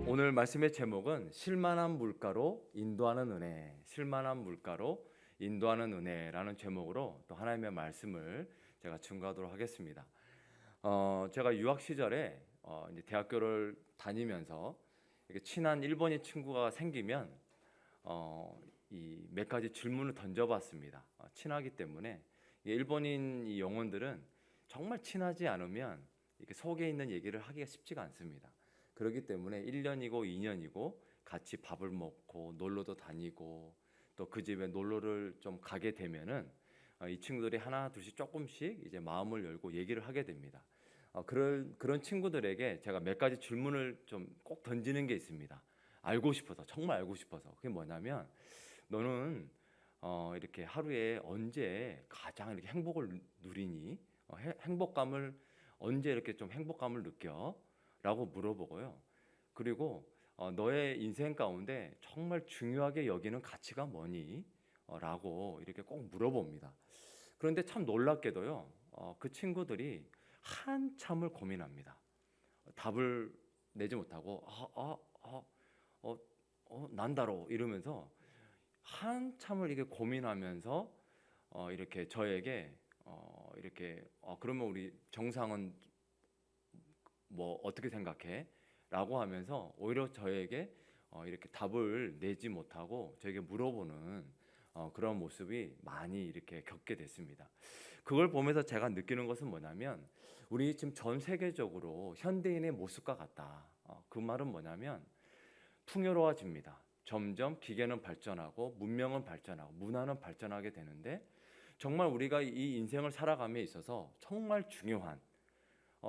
오늘 말씀의 제목은 실만한 물가로 인도하는 은혜, 실만한 물가로 인도하는 은혜라는 제목으로 또 하나님의 말씀을 제가 증거하도록 하겠습니다. 제가 유학 시절에 이제 대학교를 다니면서 이렇게 친한 일본인 친구가 생기면 이 몇 가지 질문을 던져봤습니다. 친하기 때문에 일본인 이 영혼들은 정말 친하지 않으면 이렇게 속에 있는 얘기를 하기가 쉽지가 않습니다. 그렇기 때문에 1년이고 2년이고 같이 밥을 먹고 놀러도 다니고 또 그 집에 놀러를 좀 가게 되면은 이 친구들이 하나 둘씩 조금씩 이제 마음을 열고 얘기를 하게 됩니다. 그런 친구들에게 제가 몇 가지 질문을 좀 꼭 던지는 게 있습니다. 알고 싶어서, 정말 알고 싶어서. 그게 뭐냐면, 너는 이렇게 하루에 언제 가장 이렇게 행복을 누리니? 행복감을 언제 이렇게 좀 행복감을 느껴? 라고 물어보고요. 그리고 너의 인생 가운데 정말 중요하게 여기는 가치가 뭐니? 라고 이렇게 꼭 물어봅니다. 그런데 참 놀랍게도요, 그 친구들이 한참을 고민합니다. 답을 내지 못하고 난다로 이러면서 한참을 이게 고민하면서 이렇게 저에게 이렇게 그러면 우리 정상은 뭐 어떻게 생각해? 라고 하면서 오히려 저에게 이렇게 답을 내지 못하고 저에게 물어보는 그런 모습이 많이 이렇게 겪게 됐습니다. 그걸 보면서 제가 느끼는 것은 뭐냐면, 우리 지금 전 세계적으로 현대인의 모습과 같다. 그 말은 뭐냐면 풍요로워집니다. 점점 기계는 발전하고 문명은 발전하고 문화는 발전하게 되는데, 정말 우리가 이 인생을 살아감에 있어서 정말 중요한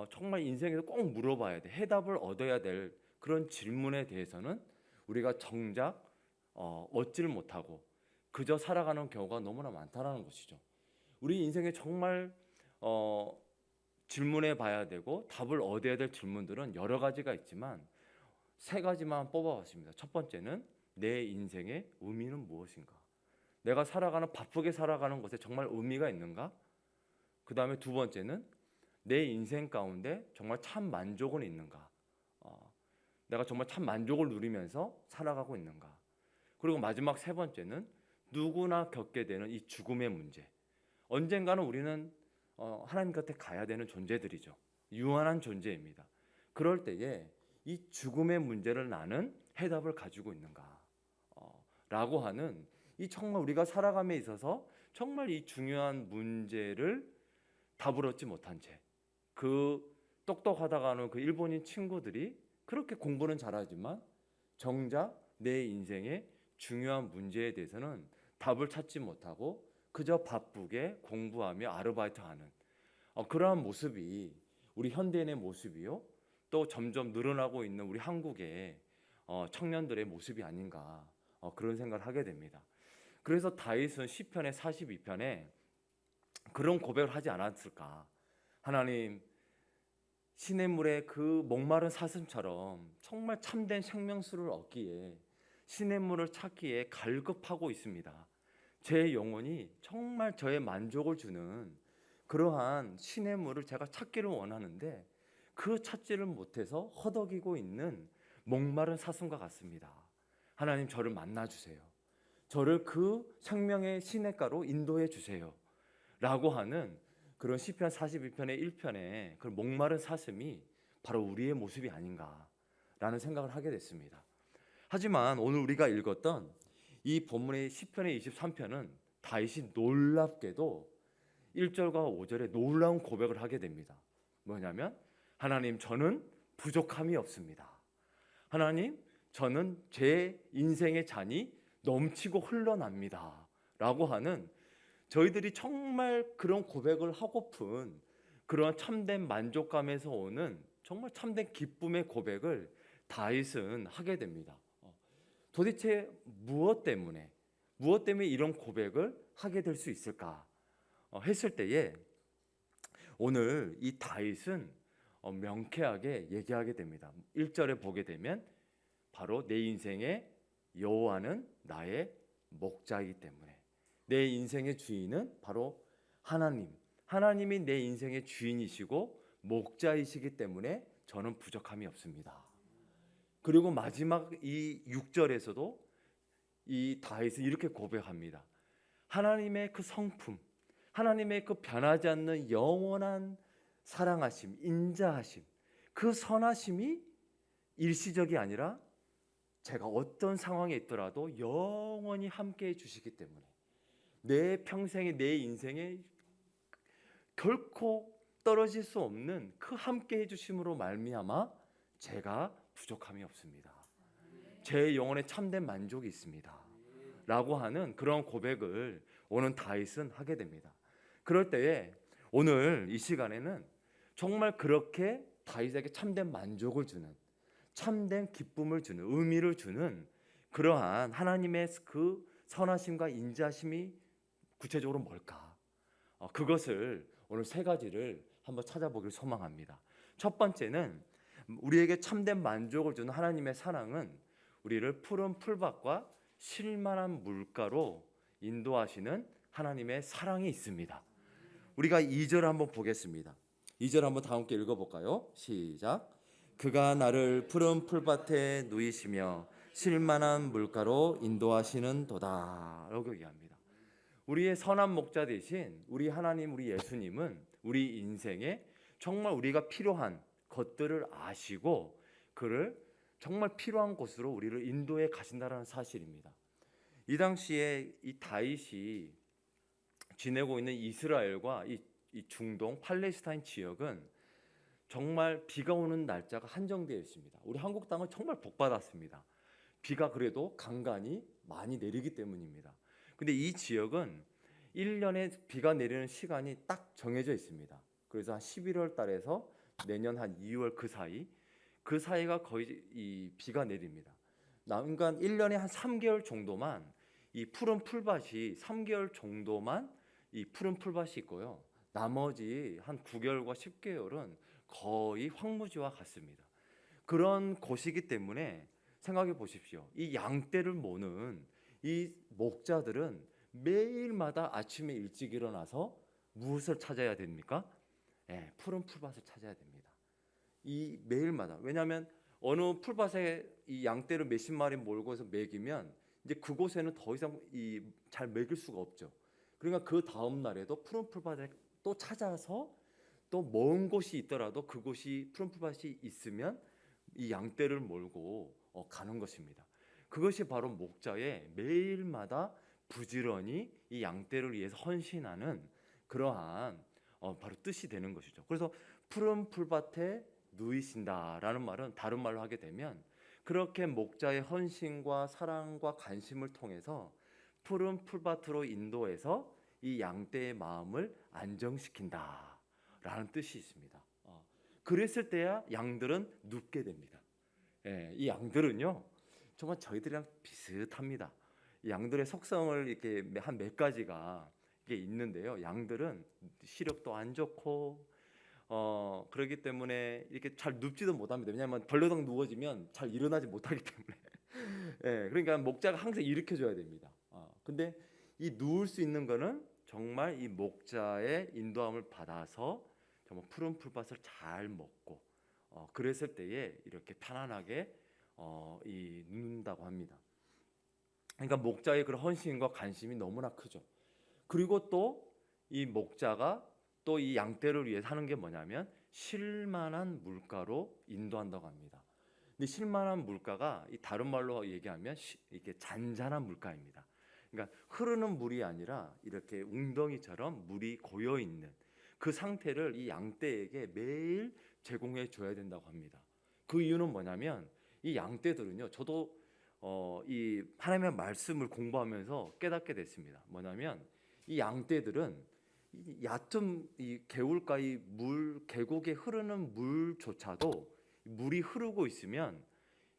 정말 인생에서 꼭 물어봐야 돼, 해답을 얻어야 될 그런 질문에 대해서는 우리가 정작 얻지를 못하고 그저 살아가는 경우가 너무나 많다라는 것이죠. 우리 인생에 정말 질문해 봐야 되고 답을 얻어야 될 질문들은 여러 가지가 있지만 세 가지만 뽑아봤습니다. 첫 번째는 내 인생의 의미는 무엇인가? 내가 바쁘게 살아가는 것에 정말 의미가 있는가? 그 다음에 두 번째는 내 인생 가운데 정말 참 만족은 있는가? 내가 정말 참 만족을 누리면서 살아가고 있는가? 그리고 마지막 세 번째는 누구나 겪게 되는 이 죽음의 문제. 언젠가는 우리는 하나님 곁에 가야 되는 존재들이죠. 유한한 존재입니다. 그럴 때에 이 죽음의 문제를 나는 해답을 가지고 있는가? 라고 하는 이 정말 우리가 살아감에 있어서 정말 이 중요한 문제를 답을 얻지 못한 채, 그 똑똑하다가 하는 그 일본인 친구들이 그렇게 공부는 잘하지만 정작 내 인생의 중요한 문제에 대해서는 답을 찾지 못하고 그저 바쁘게 공부하며 아르바이트하는 그러한 모습이 우리 현대인의 모습이요, 또 점점 늘어나고 있는 우리 한국의 청년들의 모습이 아닌가, 그런 생각을 하게 됩니다. 그래서 다윗은 시편의 42편에 그런 고백을 하지 않았을까? 하나님, 시냇물의 그 목마른 사슴처럼 정말 참된 생명수를 얻기에 시냇물을 찾기에 갈급하고 있습니다. 제 영혼이 정말 저의 만족을 주는 그러한 시냇물을 제가 찾기를 원하는데 그 찾지를 못해서 허덕이고 있는 목마른 사슴과 같습니다. 하나님, 저를 만나 주세요. 저를 그 생명의 시냇가로 인도해 주세요. 라고 하는 그런 시편 42편의 1편에 그 목마른 사슴이 바로 우리의 모습이 아닌가라는 생각을 하게 됐습니다. 하지만 오늘 우리가 읽었던 이 본문의 시편의 23편은 다윗이 놀랍게도 1절과 5절에 놀라운 고백을 하게 됩니다. 뭐냐면, 하나님, 저는 부족함이 없습니다. 하나님, 저는 제 인생의 잔이 넘치고 흘러납니다. 라고 하는, 저희들이 정말 그런 고백을 하고픈 그런 참된 만족감에서 오는 정말 참된 기쁨의 고백을 다윗은 하게 됩니다. 도대체 무엇 때문에 이런 고백을 하게 될 수 있을까 했을 때에 오늘 이 다윗은 명쾌하게 얘기하게 됩니다. 1절에 보게 되면 바로 내 인생의 여호와는 나의 목자이기 때문에, 내 인생의 주인은 바로 하나님이 내 인생의 주인이시고 목자이시기 때문에 저는 부족함이 없습니다. 그리고 마지막 이 6절에서도 이 다윗은 이렇게 고백합니다. 하나님의 그 성품, 하나님의 그 변하지 않는 영원한 사랑하심, 인자하심, 그 선하심이 일시적이 아니라 제가 어떤 상황에 있더라도 영원히 함께해 주시기 때문에 내 평생에, 내 인생에 결코 떨어질 수 없는 그 함께해 주심으로 말미암아 제가 부족함이 없습니다. 제 영혼에 참된 만족이 있습니다 라고 하는 그런 고백을 오늘 다윗은 하게 됩니다. 그럴 때에 오늘 이 시간에는 정말 그렇게 다윗에게 참된 만족을 주는, 참된 기쁨을 주는, 의미를 주는 그러한 하나님의 그 선하심과 인자심이 구체적으로 뭘까? 그것을 오늘 세 가지를 한번 찾아보길 소망합니다. 첫 번째는 우리에게 참된 만족을 주는 하나님의 사랑은 우리를 푸른 풀밭과 쉴만한 물가로 인도하시는 하나님의 사랑이 있습니다. 우리가 2절 한번 보겠습니다. 2절 한번 다 함께 읽어볼까요? 시작. 그가 나를 푸른 풀밭에 누이시며 쉴만한 물가로 인도하시는 도다 라고 얘기합니다. 우리의 선한 목자 대신 우리 하나님, 우리 예수님은 우리 인생에 정말 우리가 필요한 것들을 아시고 그를 정말 필요한 곳으로 우리를 인도해 가신다는 사실입니다. 이 당시에 이 다윗이 지내고 있는 이스라엘과 이 중동 팔레스타인 지역은 정말 비가 오는 날짜가 한정되어 있습니다. 우리 한국 땅은 정말 복 받았습니다. 비가 그래도 간간히 많이 내리기 때문입니다. 근데 이 지역은 1년에 비가 내리는 시간이 딱 정해져 있습니다. 그래서 한 11월 달에서 내년 한 2월 그 사이가 거의 이 비가 내립니다. 그러니까 1년에 한 3개월 정도만 이 푸른 풀밭이 3개월 정도만 이 푸른 풀밭이 있고요. 나머지 한 9개월과 10개월은 거의 황무지와 같습니다. 그런 곳이기 때문에 생각해 보십시오. 이 양떼를 모는 이 목자들은 매일마다 아침에 일찍 일어나서 무엇을 찾아야 됩니까? 푸른 풀밭을 찾아야 됩니다. 이 매일마다. 왜냐하면 어느 풀밭에 이 양떼를 몇십 마리 몰고서 먹이면 이제 그곳에는 더 이상 잘 먹일 수가 없죠. 그러니까 그 다음 날에도 푸른 풀밭에 또 찾아서 또 먼 곳이 있더라도 그곳이 푸른 풀밭이 있으면 이 양떼를 몰고 가는 것입니다. 그것이 바로 목자의 매일마다 부지런히 이 양떼를 위해서 헌신하는 그러한 바로 뜻이 되는 것이죠. 그래서 푸른 풀밭에 누이신다라는 말은 다른 말로 하게 되면 그렇게 목자의 헌신과 사랑과 관심을 통해서 푸른 풀밭으로 인도해서 이 양떼의 마음을 안정시킨다라는 뜻이 있습니다. 그랬을 때야 양들은 눕게 됩니다. 이 양들은요 정말 저희들이랑 비슷합니다. 이 양들의 속성을 이렇게 한 몇 가지가 이게 있는데요. 양들은 시력도 안 좋고 그렇기 때문에 이렇게 잘 눕지도 못합니다. 왜냐하면 벌러덩 누워지면 잘 일어나지 못하기 때문에. 그러니까 목자가 항상 일으켜줘야 됩니다. 근데 이 누울 수 있는 거는 정말 이 목자의 인도함을 받아서 정말 푸른 풀밭을 잘 먹고 그랬을 때에 이렇게 편안하게 눕는다고 합니다. 그러니까 목자의 그런 헌신과 관심이 너무나 크죠. 그리고 또 이 목자가 또 이 양떼를 위해 하는 게 뭐냐면 쉴만한 물가로 인도한다고 합니다. 근데 쉴만한 물가가 이 다른 말로 얘기하면 이렇게 잔잔한 물가입니다. 그러니까 흐르는 물이 아니라 이렇게 웅덩이처럼 물이 고여 있는 그 상태를 이 양떼에게 매일 제공해 줘야 된다고 합니다. 그 이유는 뭐냐면 이 양떼들은요, 저도 이 하나님의 말씀을 공부하면서 깨닫게 됐습니다. 뭐냐면 이 양떼들은 이 얕은 이 개울가의 계곡에 흐르는 물조차도 물이 흐르고 있으면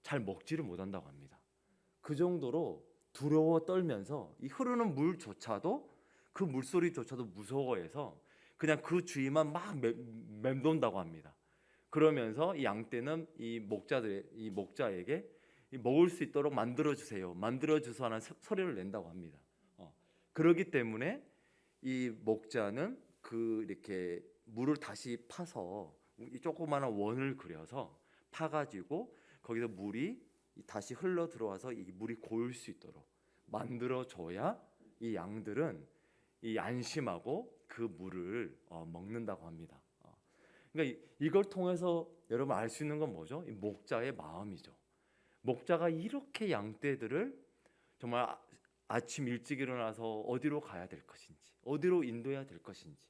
잘 먹지를 못한다고 합니다. 그 정도로 두려워 떨면서 이 흐르는 물조차도 그 물소리조차도 무서워해서 그냥 그 주위만 막 맴돈다고 합니다. 그러면서 이 양떼는 이 목자에게 먹을 수 있도록 만들어 주세요. 만들어 주소하는 소리를 낸다고 합니다. 그렇기 때문에 이 목자는 이렇게 물을 다시 파서 이 조그마한 원을 그려서 파가지고 거기서 물이 다시 흘러 들어와서 이 물이 고일 수 있도록 만들어 줘야 이 양들은 이 안심하고 그 물을 먹는다고 합니다. 그러니까 이걸 통해서 여러분 알 수 있는 건 뭐죠? 이 목자의 마음이죠. 목자가 이렇게 양떼들을 정말 아침 일찍 일어나서 어디로 가야 될 것인지, 어디로 인도해야 될 것인지,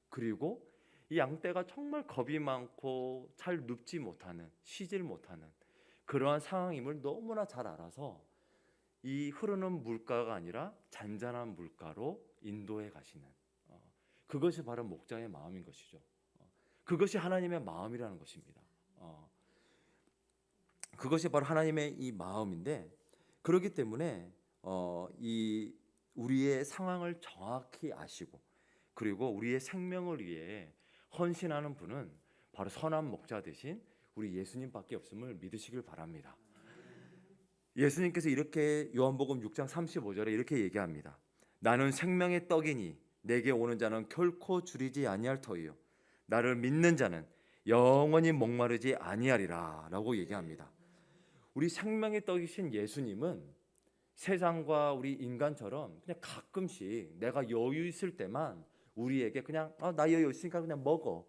그리고 이 양떼가 정말 겁이 많고 잘 눕지 못하는, 쉬질 못하는 그러한 상황임을 너무나 잘 알아서 이 흐르는 물가가 아니라 잔잔한 물가로 인도해 가시는, 그것이 바로 목자의 마음인 것이죠. 그것이 하나님의 마음이라는 것입니다. 그것이 바로 하나님의 이 마음인데, 그렇기 때문에 이 우리의 상황을 정확히 아시고 그리고 우리의 생명을 위해 헌신하는 분은 바로 선한 목자 되신 우리 예수님밖에 없음을 믿으시길 바랍니다. 예수님께서 이렇게 요한복음 6장 35절에 이렇게 얘기합니다. 나는 생명의 떡이니 내게 오는 자는 결코 줄이지 아니할 터이요 나를 믿는 자는 영원히 목마르지 아니하리라 라고 얘기합니다. 우리 생명의 떡이신 예수님은 세상과 우리 인간처럼 그냥 가끔씩 내가 여유 있을 때만 우리에게 그냥 나 여유 있으니까 그냥 먹어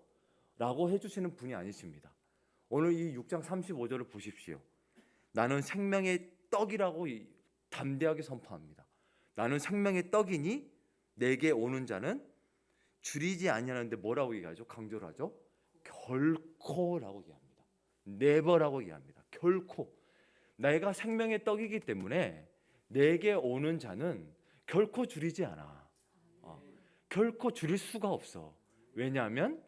라고 해주시는 분이 아니십니다. 오늘 이 6장 35절을 보십시오. 나는 생명의 떡이라고 담대하게 선포합니다. 나는 생명의 떡이니 내게 오는 자는 줄이지 아니하는데 뭐라고 얘기하죠? 강조를 하죠? 결코라고 얘기합니다. never라고 얘기합니다. 결코. 내가 생명의 떡이기 때문에 내게 오는 자는 결코 줄이지 않아. 결코 줄일 수가 없어. 왜냐하면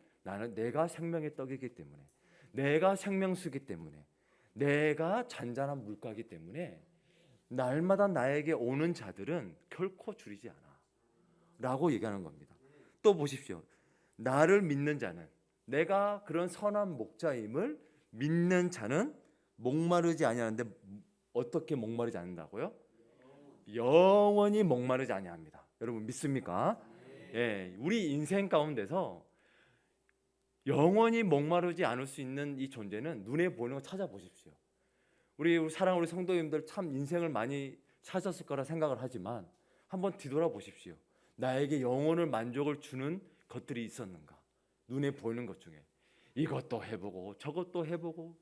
내가 생명의 떡이기 때문에, 내가 생명수기 때문에, 내가 잔잔한 물가기 때문에 날마다 나에게 오는 자들은 결코 줄이지 않아 라고 얘기하는 겁니다. 또 보십시오. 나를 믿는 자는, 내가 그런 선한 목자임을 믿는 자는 목마르지 아니하는데 어떻게 목마르지 않는다고요? 영원히 목마르지 아니합니다. 여러분 믿습니까? 예, 우리 인생 가운데서 영원히 목마르지 않을 수 있는 이 존재는 눈에 보이는 거 찾아보십시오. 우리 사랑하는 우리 성도님들 참 인생을 많이 사셨을 거라 생각을 하지만 한번 뒤돌아보십시오. 나에게 영혼을 만족을 주는 것들이 있었는가? 눈에 보이는 것 중에 이것도 해보고 저것도 해보고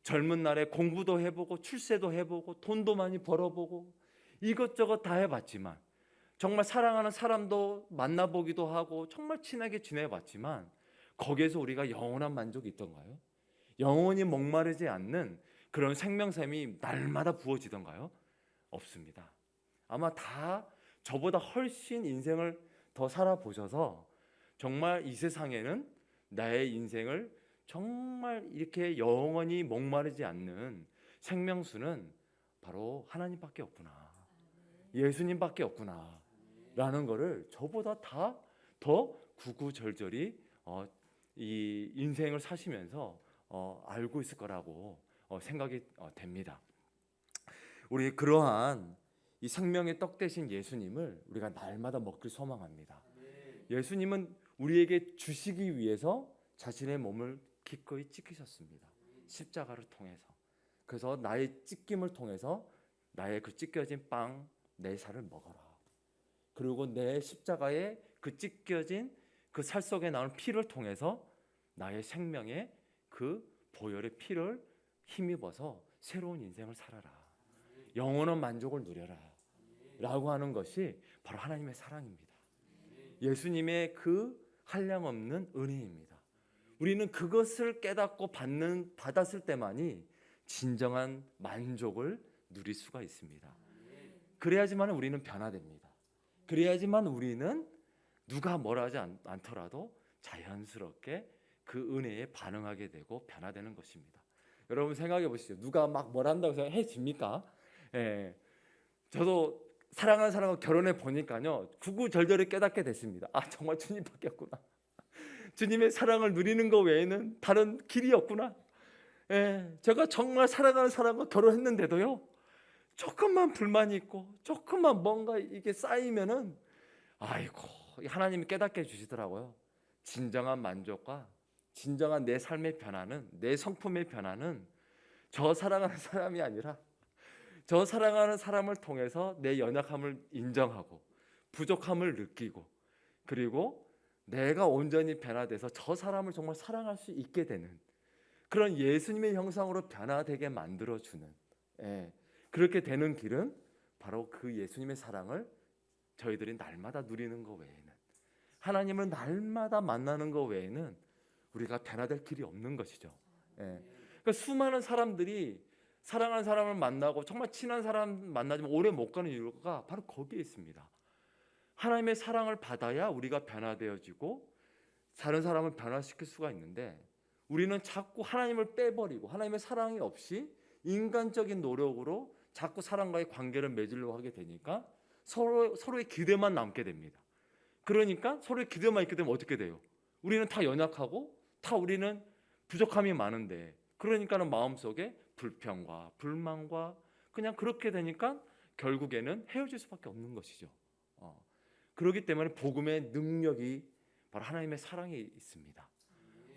젊은 날에 공부도 해보고 출세도 해보고 돈도 많이 벌어보고 이것저것 다 해봤지만, 정말 사랑하는 사람도 만나보기도 하고 정말 친하게 지내봤지만 거기에서 우리가 영원한 만족이 있던가요? 영원히 목마르지 않는 그런 생명샘이 날마다 부어지던가요? 없습니다. 아마 다 저보다 훨씬 인생을 더 살아보셔서 정말 이 세상에는 나의 인생을 정말 이렇게 영원히 목마르지 않는 생명수는 바로 하나님밖에 없구나, 예수님밖에 없구나 라는 거를 저보다 다 더 구구절절히 이 인생을 사시면서 알고 있을 거라고 생각이 됩니다. 우리 그러한 이 생명의 떡 되신 예수님을 우리가 날마다 먹길 소망합니다. 예수님은 우리에게 주시기 위해서 자신의 몸을 기꺼이 찢기셨습니다. 십자가를 통해서. 그래서 나의 찢김을 통해서 나의 그 찢겨진 빵, 내 살을 먹어라. 그리고 내 십자가에 그 찢겨진 그 살 속에 나오는 피를 통해서 나의 생명의 그 보혈의 피를 힘입어서 새로운 인생을 살아라. 영원한 만족을 누려라. 라고 하는 것이 바로 하나님의 사랑입니다. 예수님의 그 한량없는 은혜입니다. 우리는 그것을 깨닫고 받았을 때만이 진정한 만족을 누릴 수가 있습니다. 그래야지만 우리는 변화됩니다. 그래야지만 우리는 누가 뭐라 하지 않더라도 자연스럽게 그 은혜에 반응하게 되고 변화되는 것입니다. 여러분 생각해 보시죠. 누가 막 뭐라 한다고 해서 해집니까? 예. 저도 사랑하는 사람과 결혼해 보니까요, 구구절절히 깨닫게 됐습니다. 정말 주님밖에 없구나. 주님의 사랑을 누리는 것 외에는 다른 길이 없구나. 예. 제가 정말 사랑하는 사람과 결혼했는데도요, 조금만 불만이 있고 조금만 뭔가 이게 쌓이면은 아이고 하나님이 깨닫게 해주시더라고요. 진정한 만족과 진정한 내 삶의 변화는, 내 성품의 변화는 저 사랑하는 사람이 아니라 저 사랑하는 사람을 통해서 내 연약함을 인정하고 부족함을 느끼고, 그리고 내가 온전히 변화돼서 저 사람을 정말 사랑할 수 있게 되는 그런 예수님의 형상으로 변화되게 만들어주는, 그렇게 되는 길은 바로 그 예수님의 사랑을 저희들이 날마다 누리는 것 외에는, 하나님을 날마다 만나는 것 외에는 우리가 변화될 길이 없는 것이죠. 그러니까 수많은 사람들이 사랑하는 사람을 만나고 정말 친한 사람 만나지만 오래 못 가는 이유가 바로 거기에 있습니다. 하나님의 사랑을 받아야 우리가 변화되어지고 다른 사람을 변화시킬 수가 있는데, 우리는 자꾸 하나님을 빼버리고 하나님의 사랑이 없이 인간적인 노력으로 자꾸 사람과의 관계를 맺으려고 하게 되니까 서로의 기대만 남게 됩니다. 그러니까 서로의 기대만 있게 되면 어떻게 돼요? 우리는 다 연약하고 다 우리는 부족함이 많은데, 그러니까는 마음속에 불평과 불만과 그냥 그렇게 되니까 결국에는 헤어질 수밖에 없는 것이죠. 그렇기 때문에 복음의 능력이 바로 하나님의 사랑에 있습니다.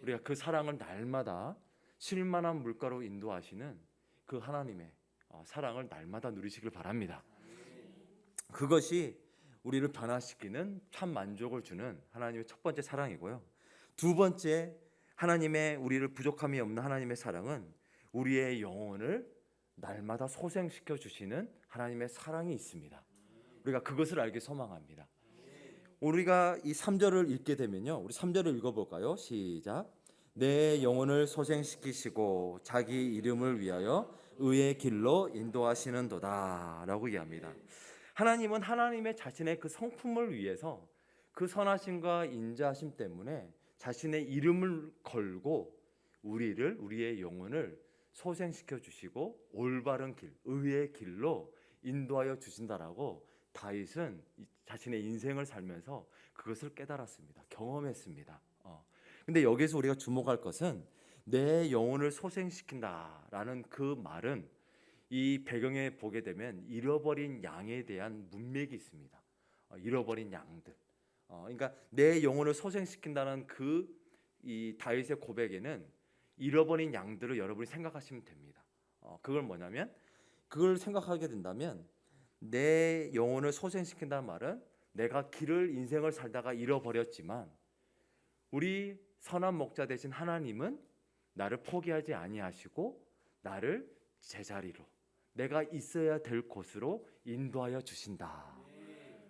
우리가 그 사랑을 날마다 쉴만한 물가로 인도하시는 그 하나님의 사랑을 날마다 누리시길 바랍니다. 그것이 우리를 변화시키는 참 만족을 주는 하나님의 첫 번째 사랑이고요. 두 번째, 하나님의 우리를 부족함이 없는 하나님의 사랑은 우리의 영혼을 날마다 소생시켜 주시는 하나님의 사랑이 있습니다. 우리가 그것을 알기 소망합니다. 우리가 이 3절을 읽게 되면요, 우리 3절을 읽어볼까요? 시작. 내 영혼을 소생시키시고 자기 이름을 위하여 의의 길로 인도하시는도다 라고 이야기합니다. 하나님은 하나님의 자신의 그 성품을 위해서 그 선하심과 인자하심 때문에 자신의 이름을 걸고 우리의 영혼을 소생시켜 주시고 올바른 길, 의의 길로 인도하여 주신다라고 다윗은 자신의 인생을 살면서 그것을 깨달았습니다. 경험했습니다. 근데 여기서 우리가 주목할 것은 내 영혼을 소생시킨다라는 그 말은 이 배경에 보게 되면 잃어버린 양에 대한 문맥이 있습니다. 잃어버린 양들. 그러니까 내 영혼을 소생시킨다는 이 다윗의 고백에는 잃어버린 양들을 여러분이 생각하시면 됩니다. 그걸 뭐냐면, 그걸 생각하게 된다면 내 영혼을 소생시킨다는 말은 내가 인생을 살다가 잃어버렸지만 우리 선한 목자 되신 하나님은 나를 포기하지 아니하시고 나를 제자리로, 내가 있어야 될 곳으로 인도하여 주신다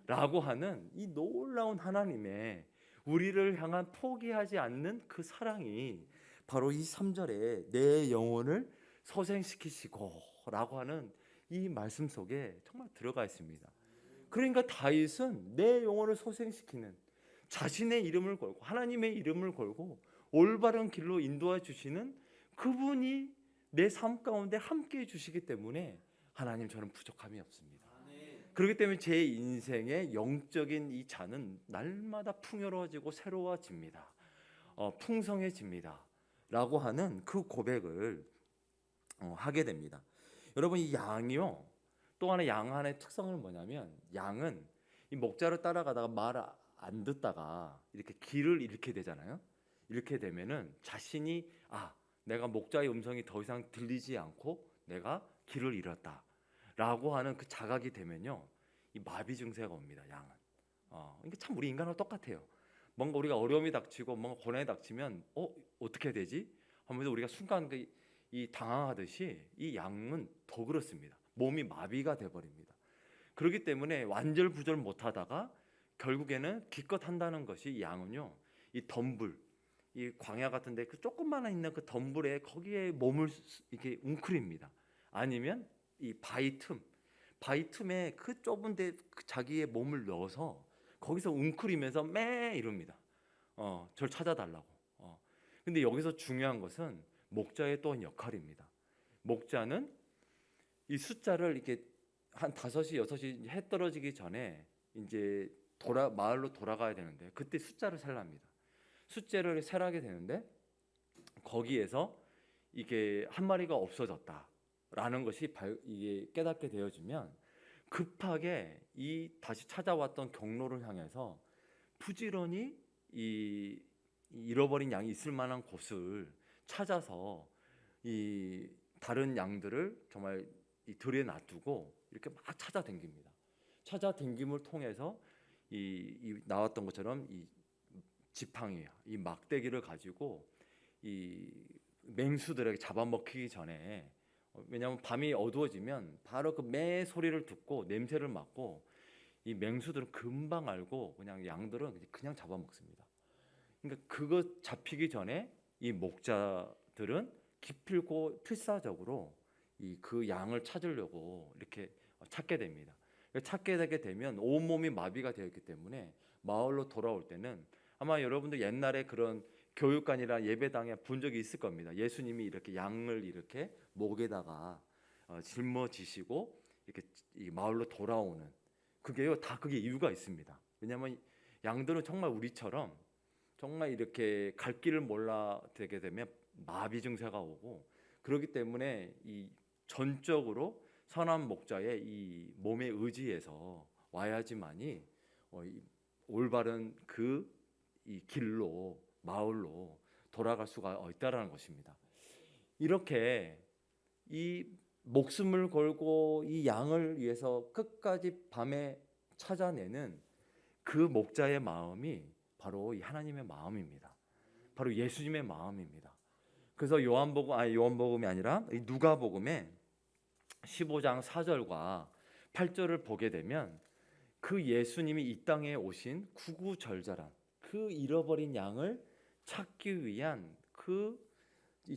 라고 하는 이 놀라운 하나님의 우리를 향한 포기하지 않는 그 사랑이 바로 이 3절에 내 영혼을 소생시키시고 라고 하는 이 말씀 속에 정말 들어가 있습니다. 그러니까 다윗은 내 영혼을 소생시키는, 자신의 이름을 걸고 하나님의 이름을 걸고 올바른 길로 인도해 주시는 그분이 내 삶 가운데 함께 해 주시기 때문에 하나님, 저는 부족함이 없습니다. 그렇기 때문에 제 인생의 영적인 이 잔은 날마다 풍요로워지고 새로워집니다. 풍성해집니다 라고 하는 그 고백을 하게 됩니다. 여러분, 이 양이요, 또 하나 양 하나의 특성은 뭐냐면, 양은 이 목자를 따라가다가 말 안 듣다가 이렇게 길을 잃게 되잖아요. 이렇게 되면은 자신이 내가 목자의 음성이 더 이상 들리지 않고 내가 길을 잃었다 라고 하는 그 자각이 되면요, 이 마비 증세가 옵니다. 양은. 그러니까 참 우리 인간하고 똑같아요. 뭔가 우리가 어려움이 닥치고 뭔가 고난이 닥치면 어떻게 되지? 하면서 우리가 순간 이 당황하듯이 이 양은 더 그렇습니다. 몸이 마비가 돼버립니다. 그렇기 때문에 완절부절 못하다가 결국에는 기껏 한다는 것이, 이 양은요, 이 덤불, 이 광야 같은데 그 조금만 있는 그 덤불에 거기에 몸을 이렇게 웅크립니다. 아니면 이 바위 틈에 그 좁은데 자기의 몸을 넣어서 거기서 웅크리면서 매 이럽니다. 절 찾아달라고. 근데 여기서 중요한 것은 목자의 또 역할입니다. 목자는 이 숫자를 이렇게 한 5시, 6시 해 떨어지기 전에 이제 마을로 돌아가야 되는데, 그때 숫자를 세랍니다. 숫자를 세라게 되는데 거기에서 이게 한 마리가 없어졌다라는 것이 이게 깨닫게 되어지면 급하게 이 다시 찾아왔던 경로를 향해서 부지런히 이 잃어버린 양이 있을 만한 곳을 찾아서 이 다른 양들을 정말 이 들에 놔두고 이렇게 막 찾아댕깁니다. 찾아댕김을 통해서 이 나왔던 것처럼 이 지팡이, 이 막대기를 가지고 이 맹수들에게 잡아먹히기 전에, 왜냐하면 밤이 어두워지면 바로 그 매 소리를 듣고 냄새를 맡고 이 맹수들은 금방 알고 그냥 양들은 그냥 잡아먹습니다. 그러니까 그거 잡히기 전에 이 목자들은 기필코 필사적으로 이 그 양을 찾으려고 이렇게 찾게 됩니다. 찾게 되게 되면 온몸이 마비가 되었기 때문에 마을로 돌아올 때는 아마 여러분들 옛날에 그런 교육관이나 예배당에 본 적이 있을 겁니다. 예수님이 이렇게 양을 이렇게 목에다가 짊어지시고 이렇게 이 마을로 돌아오는, 그게요 다 그게 이유가 있습니다. 왜냐하면 양들은 정말 우리처럼 정말 이렇게 갈 길을 몰라 되게 되면 마비 증세가 오고, 그렇기 때문에 이 전적으로 선한 목자의 이 몸에 의지해서 와야지만이 이 올바른 그 이 길로 마을로 돌아갈 수가 있다라는 것입니다. 이렇게 이 목숨을 걸고 이 양을 위해서 끝까지 밤에 찾아내는 그 목자의 마음이 바로 이 하나님의 마음입니다. 바로 예수님의 마음입니다. 그래서 요한복음이 아니라 이 누가복음에 15장 4절과 8절을 보게 되면 그 예수님이 이 땅에 오신 구구절절한 그 잃어버린 양을 찾기 위한 그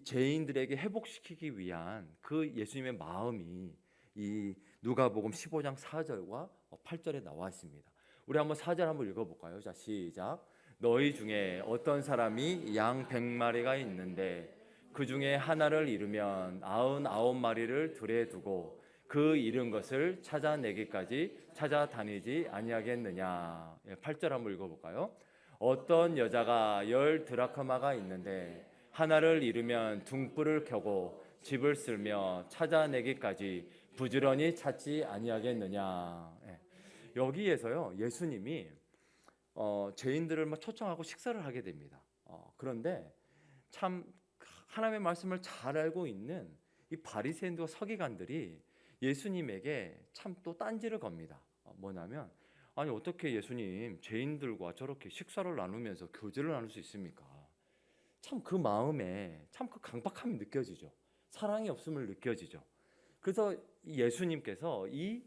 죄인들에게 회복시키기 위한 그 예수님의 마음이 이 누가복음 15장 4절과 8절에 나와 있습니다. 우리 한번 4절 한번 읽어볼까요? 자, 시작. 너희 중에 어떤 사람이 양 100마리가 있는데 그 중에 하나를 잃으면 99마리를 들에 두고 그 잃은 것을 찾아내기까지 찾아다니지 아니하겠느냐. 8절 한번 읽어볼까요? 어떤 여자가 10 드라크마가 있는데 하나를 잃으면 등불을 켜고 집을 쓸며 찾아내기까지 부지런히 찾지 아니하겠느냐. 여기에서요 예수님이 죄인들을 막 초청하고 식사를 하게 됩니다. 그런데 참 하나님의 말씀을 잘 알고 있는 이 바리새인과 서기관들이 예수님에게 참 또 딴지를 겁니다. 뭐냐면, 아니 어떻게 예수님 죄인들과 저렇게 식사를 나누면서 교제를 나눌 수 있습니까? 참 그 마음에 참 그 강박함이 느껴지죠. 사랑이 없음을 느껴지죠. 그래서 예수님께서 이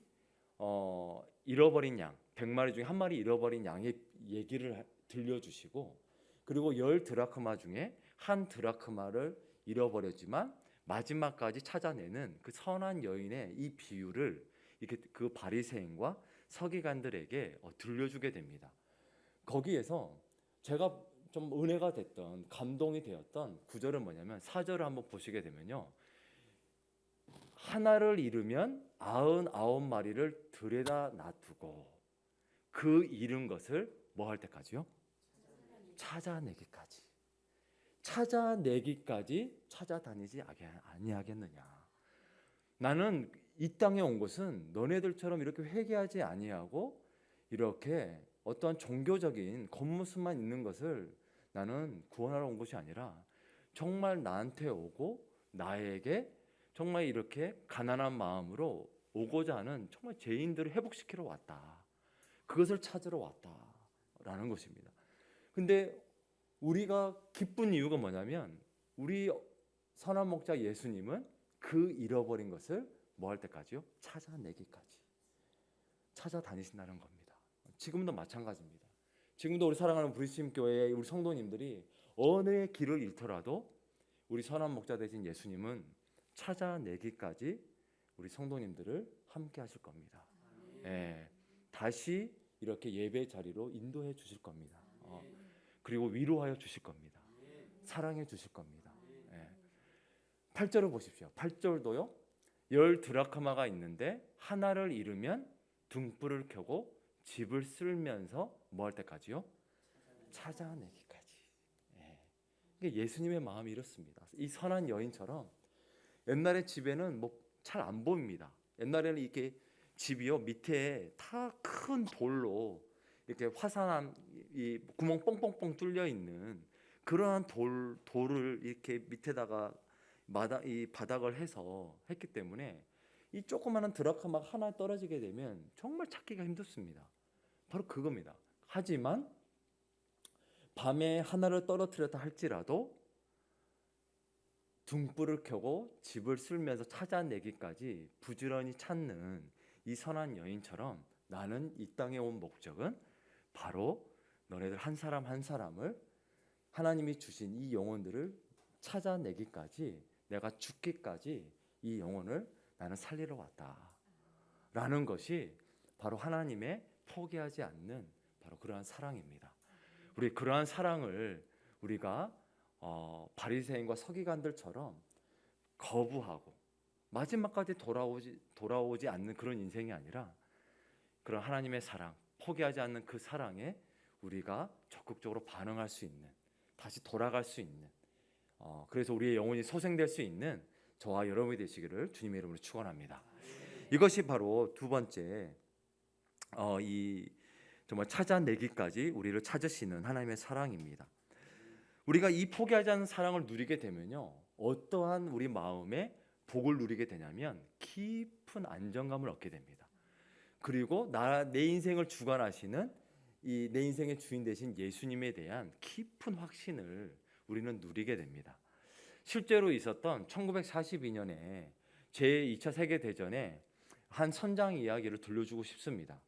잃어버린 양 100마리 중에 한 마리 잃어버린 양의 얘기를 들려주시고, 그리고 10 드라크마 중에 한 드라크마를 잃어버렸지만 마지막까지 찾아내는 그 선한 여인의 이 비유를 이렇게 그 바리새인과 서기관들에게 들려주게 됩니다. 거기에서 제가 좀 은혜가 됐던, 감동이 되었던 구절은 뭐냐면 4절을 한번 보시게 되면요, 하나를 잃으면 99마리를 들에다 놔두고 그 잃은 것을 뭐 할 때까지요? 찾아내기까지. 찾아내기까지 찾아다니지 아니하겠느냐. 나는 이 땅에 온 것은 너네들처럼 이렇게 회개하지 아니하고 이렇게 어떠한 종교적인 겉모습만 있는 것을 나는 구원하러 온 것이 아니라 정말 나한테 오고 나에게 정말 이렇게 가난한 마음으로 오고자 하는 정말 죄인들을 회복시키러 왔다. 그것을 찾으러 왔다라는 것입니다. 근데 우리가 기쁜 이유가 뭐냐면 우리 선한 목자 예수님은 그 잃어버린 것을 뭐 할 때까지요? 찾아내기까지 찾아다니신다는 겁니다. 지금도 마찬가지입니다. 지금도 우리 사랑하는 브리스팀 교회의 우리 성도님들이 어느 길을 잃더라도 우리 선한 목자 되신 예수님은 찾아내기까지 우리 성도님들을 함께 하실 겁니다. 다시 이렇게 예배 자리로 인도해 주실 겁니다. 그리고 위로하여 주실 겁니다. 사랑해 주실 겁니다. 8절을 보십시오. 8절도요. 10 드라크마가 있는데 하나를 잃으면 등불을 켜고 집을 쓸면서 뭐 할 때까지요? 찾아내기까지. 예수님의 마음이 이렇습니다. 이 선한 여인처럼 옛날에 집에는 뭐 잘 안 보입니다. 옛날에는 이렇게 집이요 밑에 다 큰 돌로 이렇게 화산한 이 구멍 뻥뻥뻥 뚫려 있는 그러한 돌을 이렇게 밑에다가 이 바닥을 해서 했기 때문에 이 조그마한 드라크마가 하나 떨어지게 되면 정말 찾기가 힘들습니다. 바로 그겁니다. 하지만 밤에 하나를 떨어뜨렸다 할지라도 등불을 켜고 집을 쓸면서 찾아내기까지 부지런히 찾는 이 선한 여인처럼 나는 이 땅에 온 목적은 바로 너네들 한 사람 한 사람을 하나님이 주신 이 영혼들을 찾아내기까지, 내가 죽기까지 이 영혼을 나는 살리러 왔다 라는 것이 바로 하나님의 포기하지 않는 바로 그러한 사랑입니다. 우리 그러한 사랑을 우리가 바리새인과 서기관들처럼 거부하고 마지막까지 돌아오지 않는 그런 인생이 아니라, 그런 하나님의 사랑, 포기하지 않는 그 사랑에 우리가 적극적으로 반응할 수 있는, 다시 돌아갈 수 있는, 그래서 우리의 영혼이 소생될 수 있는 저와 여러분이 되시기를 주님의 이름으로 축원합니다. 이것이 바로 두 번째, 이 정말 찾아내기까지 우리를 찾으시는 하나님의 사랑입니다. 우리가 이 포기하지 않는 사랑을 누리게 되면요, 어떠한 우리 마음에 복을 누리게 되냐면 깊은 안정감을 얻게 됩니다. 그리고 내 인생을 주관하시는 이 내 인생의 주인 되신 예수님에 대한 깊은 확신을 우리는 누리게 됩니다. 실제로 있었던 1942년에 제2차 세계대전에 한 선장 이야기를 들려주고 싶습니다.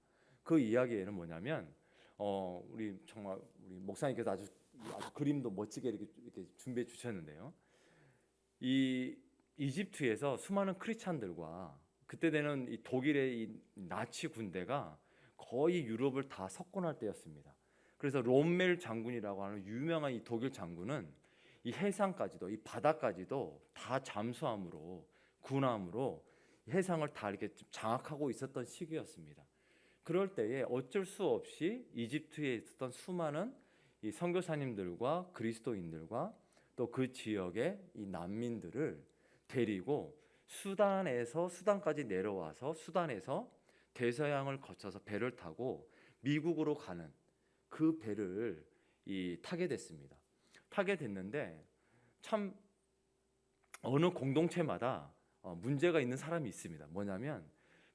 그 이야기에는 뭐냐면 우리 목사님께서 아주 그림도 멋지게 이렇게 준비해 주셨는데요. 이 이집트에서 수많은 크리스찬들과 그때 되는 이 독일의 이 나치 군대가 거의 유럽을 다 석권할 때였습니다. 그래서 롬멜 장군이라고 하는 유명한 이 독일 장군은 이 해상까지도, 이 바다까지도 다 잠수함으로, 군함으로 해상을 다 이렇게 장악하고 있었던 시기였습니다. 그럴 때에 어쩔 수 없이 이집트에 있었던 수많은 이 선교사님들과 그리스도인들과 또 그 지역의 이 난민들을 데리고 수단까지 내려와서 수단에서 대서양을 거쳐서 배를 타고 미국으로 가는 그 배를 타게 됐습니다. 타게 됐는데 참 어느 공동체마다 문제가 있는 사람이 있습니다. 뭐냐면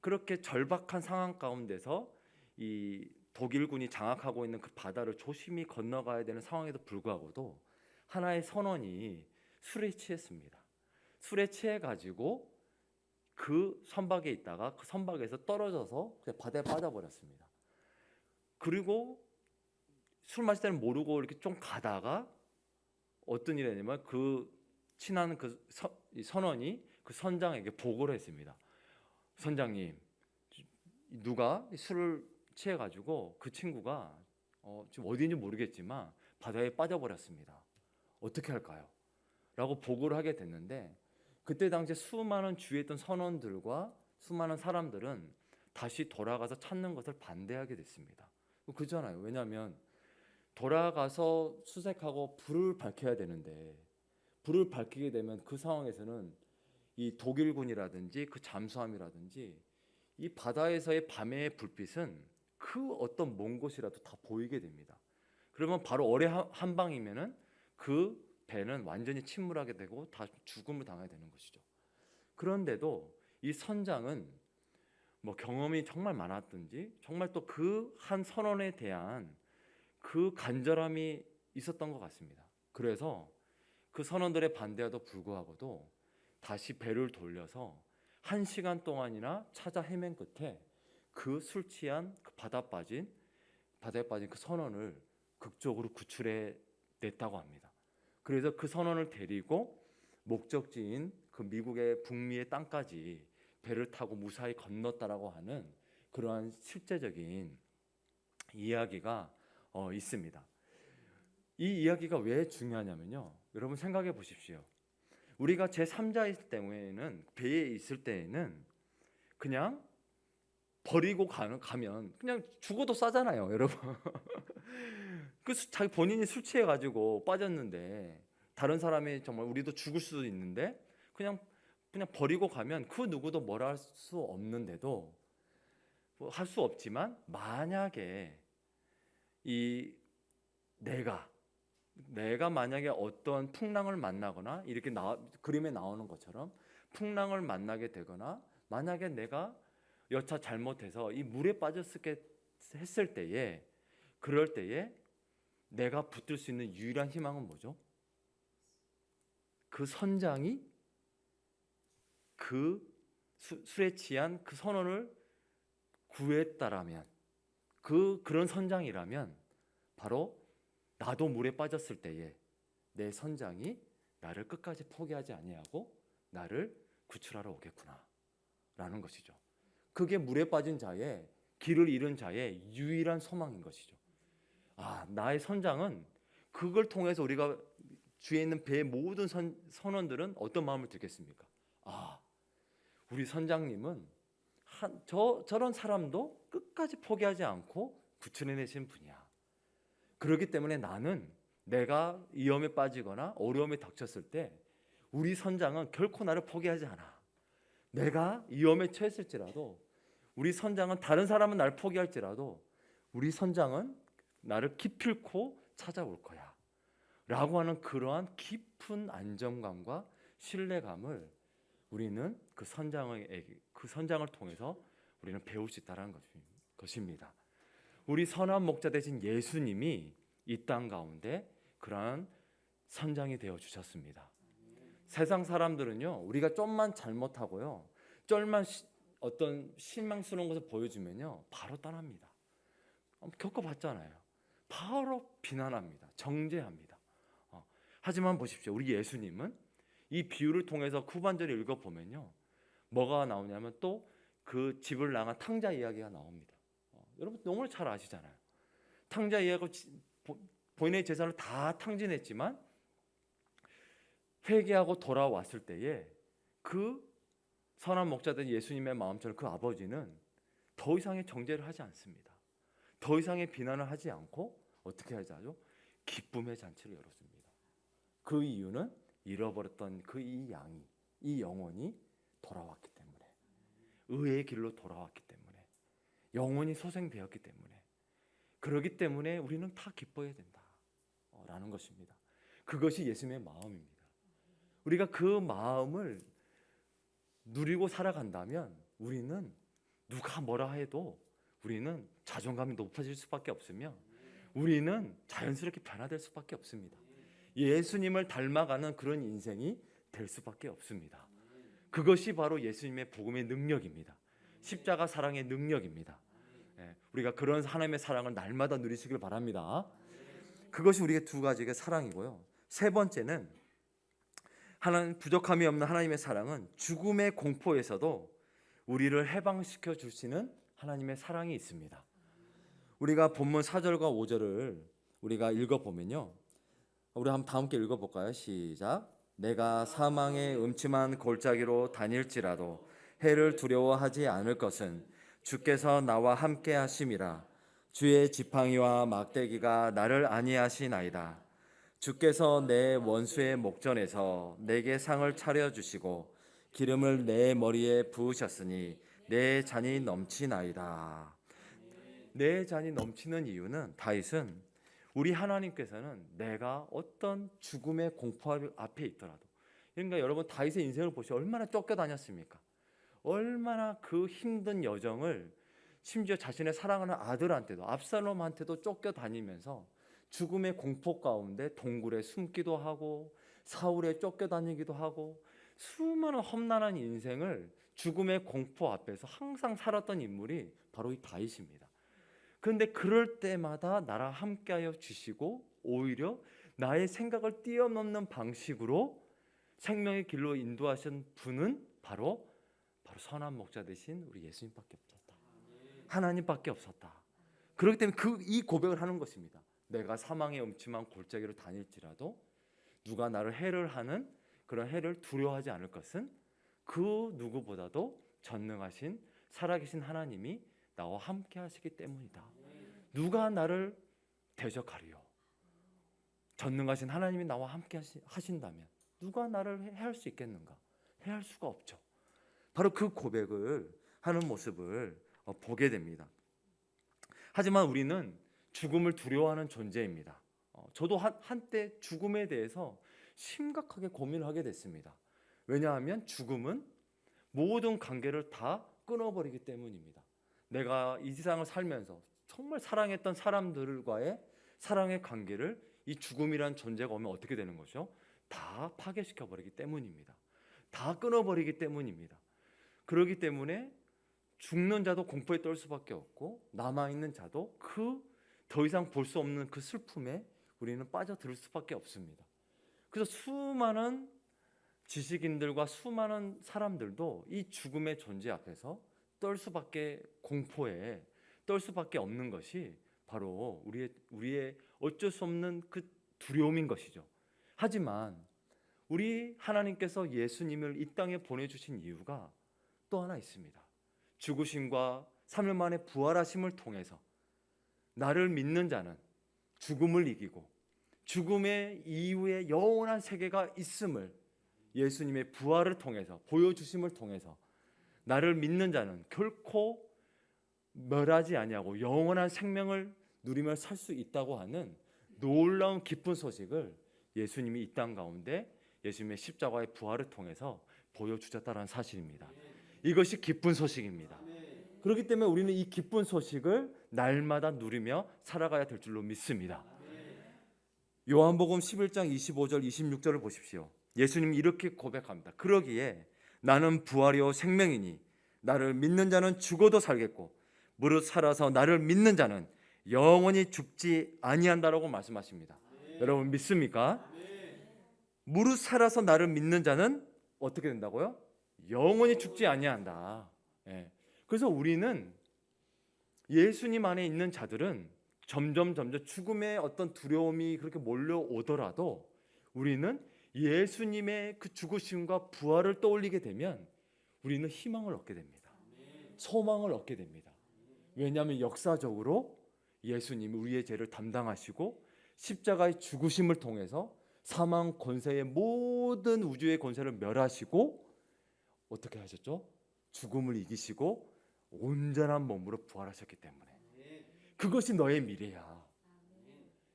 그렇게 절박한 상황 가운데서 이 독일군이 장악하고 있는 그 바다를 조심히 건너가야 되는 상황에도 불구하고도 하나의 선원이 술에 취했습니다. 술에 취해가지고 그 선박에 있다가 그 선박에서 떨어져서 그냥 바다에 빠져버렸습니다. 그리고 술 마실 때는 모르고 이렇게 좀 가다가 어떤 일이 있냐면 그 친한 그 선원이 그 선장에게 보고를 했습니다. 선장님, 누가 술을 취해가지고 그 친구가 지금 어디인지 모르겠지만 바다에 빠져버렸습니다. 어떻게 할까요? 라고 보고를 하게 됐는데, 그때 당시에 수많은 주위에 있던 선원들과 수많은 사람들은 다시 돌아가서 찾는 것을 반대하게 됐습니다. 그잖아요. 왜냐하면 돌아가서 수색하고 불을 밝혀야 되는데, 불을 밝히게 되면 그 상황에서는 이 독일군이라든지 그 잠수함이라든지 이 바다에서의 밤의 불빛은 그 어떤 먼 곳이라도 다 보이게 됩니다. 그러면 바로 어뢰 한 방이면은 그 배는 완전히 침몰하게 되고 다 죽음을 당하게 되는 것이죠. 그런데도 이 선장은 경험이 정말 많았든지 정말 또 그 한 선원에 대한 그 간절함이 있었던 것 같습니다. 그래서 그 선원들의 반대에도 불구하고도 다시 배를 돌려서 1시간 동안이나 찾아 헤맨 끝에 그 술 취한 그 바다에 빠진 그 선원을 극적으로 구출해 냈다고 합니다. 그래서 그 선원을 데리고 목적지인 그 미국의 북미의 땅까지 배를 타고 무사히 건넜다라고 하는 그러한 실제적인 이야기가 있습니다. 이 이야기가 왜 중요하냐면요, 여러분 생각해 보십시오. 우리가 제3자일 때에는, 배에 있을 때에는 그냥 버리고 가면 그냥 죽어도 싸잖아요, 여러분. 자기 본인이 술 취해가지고 빠졌는데 다른 사람이 정말 우리도 죽을 수도 있는데 그냥 버리고 가면 그 누구도 뭐라 할 수 없는데도, 할 수 없지만 만약에 내가 내가 만약에 어떤 풍랑을 만나거나 이렇게 그림에 나오는 것처럼 풍랑을 만나게 되거나 만약에 내가 여차 잘못해서 이 물에 빠졌을 했을 때에 그럴 때에 내가 붙들 수 있는 유일한 희망은 뭐죠? 그 선장이 그 술에 취한 그 선원을 구했다라면 그런 선장이라면 바로 나도 물에 빠졌을 때에 내 선장이 나를 끝까지 포기하지 아니하고 나를 구출하러 오겠구나 라는 것이죠. 그게 물에 빠진 자의 길을 잃은 자의 유일한 소망인 것이죠. 나의 선장은 그걸 통해서 우리가 주위에 있는 배의 모든 선원들은 어떤 마음을 들겠습니까? 우리 선장님은 저런 사람도 끝까지 포기하지 않고 구출해내신 분이야. 그렇기 때문에 나는 내가 위험에 빠지거나 어려움에 닥쳤을 때 우리 선장은 결코 나를 포기하지 않아. 내가 위험에 처했을지라도 우리 선장은 다른 사람은 나를 포기할지라도 우리 선장은 나를 기필코 찾아올 거야 라고 하는 그러한 깊은 안정감과 신뢰감을 우리는 그 선장을 통해서 우리는 배울 수 있다는 것입니다. 우리 선한 목자 되신 예수님이 이 땅 가운데 그러한 선장이 되어 주셨습니다. 세상 사람들은요, 우리가 좀만 잘못하고요, 쩔만 어떤 실망스러운 것을 보여주면요, 바로 떠납니다. 겪어봤잖아요. 바로 비난합니다. 정죄합니다. 하지만 보십시오, 우리 예수님은 이 비유를 통해서 후반절을 읽어보면요, 뭐가 나오냐면 또 그 집을 나간 탕자 이야기가 나옵니다. 여러분 너무 잘 아시잖아요. 탕자 이야기가 본인의 재산을 다 탕진했지만 회개하고 돌아왔을 때에 그 선한 목자된 예수님의 마음처럼 그 아버지는 더 이상의 정죄를 하지 않습니다. 더 이상의 비난을 하지 않고 어떻게 하죠? 기쁨의 잔치를 열었습니다. 그 이유는 잃어버렸던 이 영혼이 돌아왔기 때문에, 의의 길로 돌아왔기 때문에, 영혼이 소생되었기 때문에, 그렇기 때문에 우리는 다 기뻐해야 된다라는 것입니다. 그것이 예수님의 마음입니다. 우리가 그 마음을 누리고 살아간다면 우리는 누가 뭐라 해도 우리는 자존감이 높아질 수밖에 없으며 우리는 자연스럽게 변화될 수밖에 없습니다. 예수님을 닮아가는 그런 인생이 될 수밖에 없습니다. 그것이 바로 예수님의 복음의 능력입니다. 십자가 사랑의 능력입니다. 우리가 그런 하나님의 사랑을 날마다 누리시길 바랍니다. 그것이 우리의 두 가지의 사랑이고요. 세 번째는 부족함이 없는 하나님의 사랑은 죽음의 공포에서도 우리를 해방시켜 주시는 하나님의 사랑이 있습니다. 우리가 본문 4절과 5절을 우리가 읽어보면요, 우리 한번 다 함께 읽어볼까요? 시작. 내가 사망의 음침한 골짜기로 다닐지라도 해를 두려워하지 않을 것은 주께서 나와 함께 하심이라. 주의 지팡이와 막대기가 나를 안위하시나이다. 주께서 내 원수의 목전에서 내게 상을 차려주시고 기름을 내 머리에 부으셨으니 내 잔이 넘치나이다. 내 잔이 넘치는 이유는 다윗은 우리 하나님께서는 내가 어떤 죽음의 공포 앞에 있더라도, 그러니까 여러분 다윗의 인생을 보시면 얼마나 쫓겨다녔습니까? 얼마나 그 힘든 여정을 심지어 자신의 사랑하는 아들한테도, 압살롬한테도 쫓겨다니면서 죽음의 공포 가운데 동굴에 숨기도 하고 사울에 쫓겨다니기도 하고 수많은 험난한 인생을 죽음의 공포 앞에서 항상 살았던 인물이 바로 이 다윗입니다. 그런데 그럴 때마다 나랑 함께하여 주시고 오히려 나의 생각을 뛰어넘는 방식으로 생명의 길로 인도하신 분은 바로 선한 목자 되신 우리 예수님밖에 없었다. 하나님밖에 없었다. 그렇기 때문에 이 고백을 하는 것입니다. 내가 사망의 음침한 골짜기로 다닐지라도 누가 나를 해를 하는 그런 해를 두려워하지 않을 것은 그 누구보다도 전능하신 살아계신 하나님이 나와 함께 하시기 때문이다. 누가 나를 대적하리요? 전능하신 하나님이 나와 함께 하신다면 누가 나를 해할 수 있겠는가? 해할 수가 없죠. 바로 그 고백을 하는 모습을 보게 됩니다. 하지만 우리는 죽음을 두려워하는 존재입니다. 저도 한때 죽음에 대해서 심각하게 고민을 하게 됐습니다. 왜냐하면 죽음은 모든 관계를 다 끊어버리기 때문입니다. 내가 이 세상을 살면서 정말 사랑했던 사람들과의 사랑의 관계를 이 죽음이란 존재가 오면 어떻게 되는 거죠? 다 파괴시켜버리기 때문입니다. 다 끊어버리기 때문입니다. 그렇기 때문에 죽는 자도 공포에 떨 수밖에 없고 남아있는 자도 더 이상 볼 수 없는 그 슬픔에 우리는 빠져들 수밖에 없습니다. 그래서 수많은 지식인들과 수많은 사람들도 이 죽음의 존재 앞에서 공포에 떨 수밖에 없는 것이 바로 우리의 어쩔 수 없는 그 두려움인 것이죠. 하지만 우리 하나님께서 예수님을 이 땅에 보내주신 이유가 또 하나 있습니다. 죽으심과 3일 만에 부활하심을 통해서 나를 믿는 자는 죽음을 이기고 죽음의 이후에 영원한 세계가 있음을 예수님의 부활을 통해서 보여주심을 통해서 나를 믿는 자는 결코 멸하지 아니하고 영원한 생명을 누리며 살 수 있다고 하는 놀라운 기쁜 소식을 예수님이 이 땅 가운데 예수님의 십자가의 부활을 통해서 보여주셨다는 사실입니다. 이것이 기쁜 소식입니다. 그렇기 때문에 우리는 이 기쁜 소식을 날마다 누리며 살아가야 될 줄로 믿습니다. 요한복음 11장 25절 26절을 보십시오. 예수님이 이렇게 고백합니다. 그러기에 나는 부활이요 생명이니 나를 믿는 자는 죽어도 살겠고 무릇 살아서 나를 믿는 자는 영원히 죽지 아니한다라고 말씀하십니다. 여러분 믿습니까? 무릇 살아서 나를 믿는 자는 어떻게 된다고요? 영원히 죽지 아니한다. 그래서 우리는 예수님 안에 있는 자들은 점점 죽음의 어떤 두려움이 그렇게 몰려오더라도 우리는 예수님의 그 죽으심과 부활을 떠올리게 되면 우리는 희망을 얻게 됩니다. 소망을 얻게 됩니다. 왜냐하면 역사적으로 예수님이 우리의 죄를 담당하시고 십자가의 죽으심을 통해서 사망 권세의 모든 우주의 권세를 멸하시고 어떻게 하셨죠? 죽음을 이기시고 온전한 몸으로 부활하셨기 때문에 그것이 너의 미래야.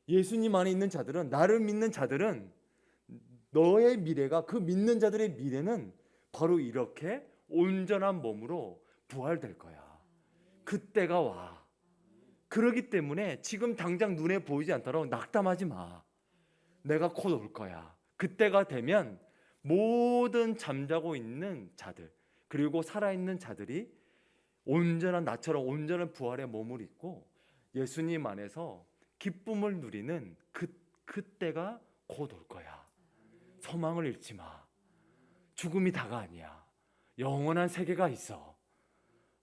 예수님 안에 있는 자들은, 나를 믿는 자들은 너의 미래가, 그 믿는 자들의 미래는 바로 이렇게 온전한 몸으로 부활될 거야. 그때가 와. 그렇기 때문에 지금 당장 눈에 보이지 않도록 낙담하지 마. 내가 곧 올 거야. 그때가 되면 모든 잠자고 있는 자들 그리고 살아있는 자들이 온전한 나처럼 온전한 부활의 몸을 입고 예수님 안에서 기쁨을 누리는 그때가 곧 올 거야. 소망을 잃지 마. 죽음이 다가 아니야. 영원한 세계가 있어.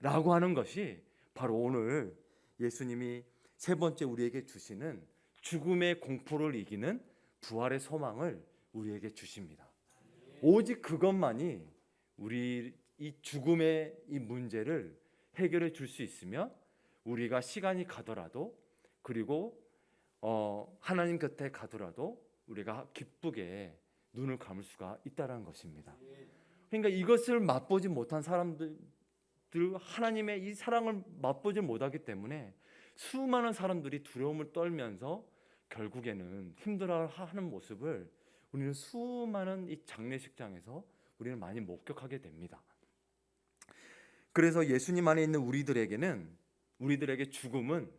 라고 하는 것이 바로 오늘 예수님이 세 번째 우리에게 주시는 죽음의 공포를 이기는 부활의 소망을 우리에게 주십니다. 오직 그것만이 우리 이 죽음의 이 문제를 해결해 줄 수 있으며 우리가 시간이 가더라도 그리고 하나님 곁에 가더라도 우리가 기쁘게 눈을 감을 수가 있다는 것입니다. 그러니까 이것을 맛보지 못한 사람들 하나님의 이 사랑을 맛보지 못하기 때문에 수많은 사람들이 두려움을 떨면서 결국에는 힘들어하는 모습을 우리는 수많은 이 장례식장에서 우리는 많이 목격하게 됩니다. 그래서 예수님 안에 있는 우리들에게 죽음은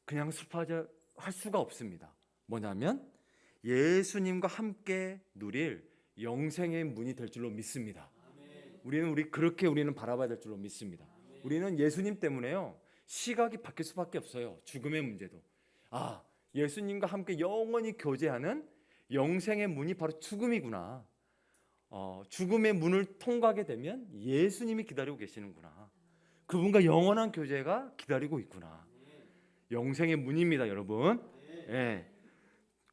그냥 슬퍼하지 할 수가 없습니다. 뭐냐면 예수님과 함께 누릴 영생의 문이 될 줄로 믿습니다. 우리는 바라봐야 될 줄로 믿습니다. 우리는 예수님 때문에요 시각이 바뀔 수밖에 없어요. 죽음의 문제도 예수님과 함께 영원히 교제하는 영생의 문이 바로 죽음이구나. 죽음의 문을 통과하게 되면 예수님이 기다리고 계시는구나. 그분과 영원한 교제가 기다리고 있구나. 영생의 문입니다, 여러분.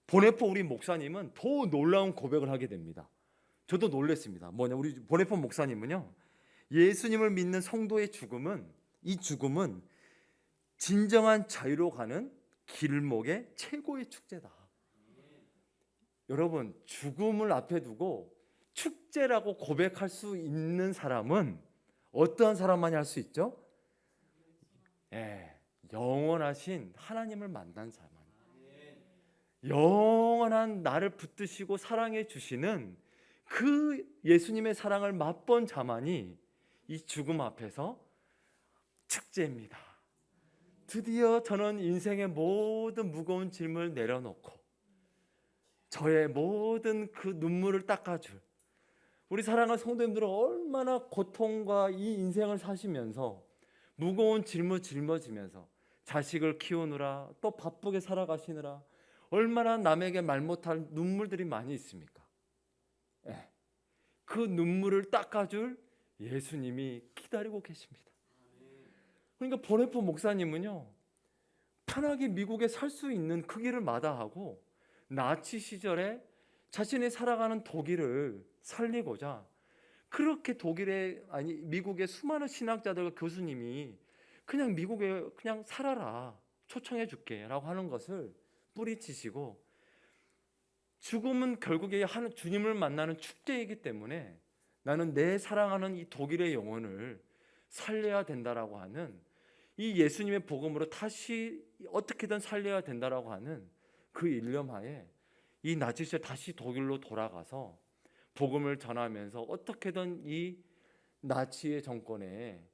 보네포 우리 목사님은 더 놀라운 고백을 하게 됩니다. 저도 놀랐습니다. 우리 보네포 목사님은요, 예수님을 믿는 성도의 이 죽음은 진정한 자유로 가는 길목의 최고의 축제다. 여러분, 죽음을 앞에 두고 축제라고 고백할 수 있는 사람은 어떠한 사람만이 할 수 있죠? 영원하신 하나님을 만난 사람. 영원한 나를 붙드시고 사랑해 주시는 그 예수님의 사랑을 맛본 자만이 이 죽음 앞에서 축제입니다. 드디어 저는 인생의 모든 무거운 짐을 내려놓고 저의 모든 그 눈물을 닦아줄, 우리 사랑하는 성도님들은 얼마나 고통과 이 인생을 사시면서 무거운 짐을 짊어지면서 자식을 키우느라 또 바쁘게 살아가시느라 얼마나 남에게 말 못할 눈물들이 많이 있습니까? 그 눈물을 닦아줄 예수님이 기다리고 계십니다. 그러니까 보네포 목사님은요, 편하게 미국에 살 수 있는 그 길을 마다하고 나치 시절에 자신이 살아가는 독일을 살리고자 그렇게 미국의 수많은 신학자들과 교수님이 그냥 미국에 그냥 살아라, 초청해 줄게 라고 하는 것을 뿌리치시고, 죽음은 결국에 주님을 만나는 축제이기 때문에 나는 내 사랑하는 이 독일의 영혼을 살려야 된다라고 하는, 이 예수님의 복음으로 다시 어떻게든 살려야 된다라고 하는 그 일념하에 이 나치 시절 다시 독일로 돌아가서 복음을 전하면서 어떻게든 이 나치의 정권에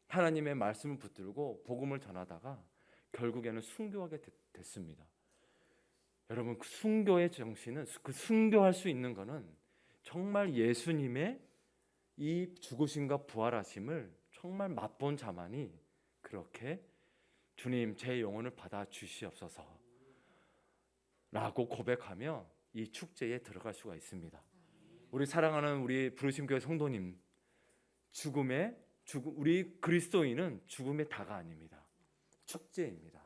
하나님의 말씀을 붙들고 복음을 전하다가 결국에는 순교하게 됐습니다. 여러분, 그 순교의 정신은, 그 순교할 수 있는 것은 정말 예수님의 이 죽으심과 부활하심을 정말 맛본 자만이 그렇게 주님 제 영혼을 받아 주시옵소서 라고 고백하며 이 축제에 들어갈 수가 있습니다. 우리 사랑하는 우리 부르심 교회 성도님, 우리 그리스도인은 죽음의 다가 아닙니다. 축제입니다.